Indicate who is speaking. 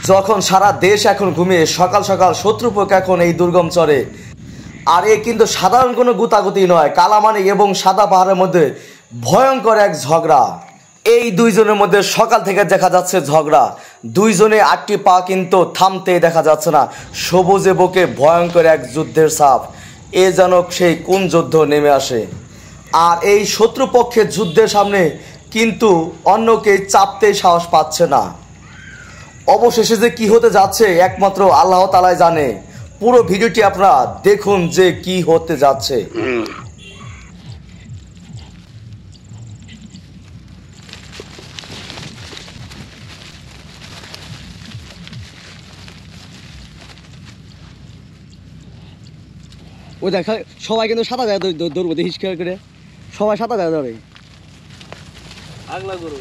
Speaker 1: যখন সারা দেশ এখন ঘুমিয়ে সকাল সকাল শত্রুপক্ষ এখন এই দুর্গম চরে। আর এ কিন্তু সাধারণ কোনো গুতাগুতি নয়, কালামানি এবং সাদা পাহাড়ের মধ্যে ভয়ঙ্কর এক ঝগড়া। এই দুইজনের মধ্যে সকাল থেকে দেখা যাচ্ছে ঝগড়া, দুইজনে আটটি পা কিন্তু থামতে দেখা যাচ্ছে না। সবুজে বুকে ভয়ঙ্কর এক যুদ্ধের ছাপ, এ যেন সেই কোন যুদ্ধ নেমে আসে। আর এই শত্রুপক্ষের যুদ্ধের সামনে কিন্তু অন্যকে চাপতে সাহস পাচ্ছে না। অবশেষে যে কি হতে যাচ্ছে একমাত্র আল্লাহ তাআলাই জানে। পুরো ভিডিওটি আপনারা দেখুন যে কি হতে যাচ্ছে।
Speaker 2: ওই দেখ সবাই কিন্তু সাদা যায় দৌড়বো দেখিস করে, সবাই সাদা যায় ধরে
Speaker 3: আগলা গরু।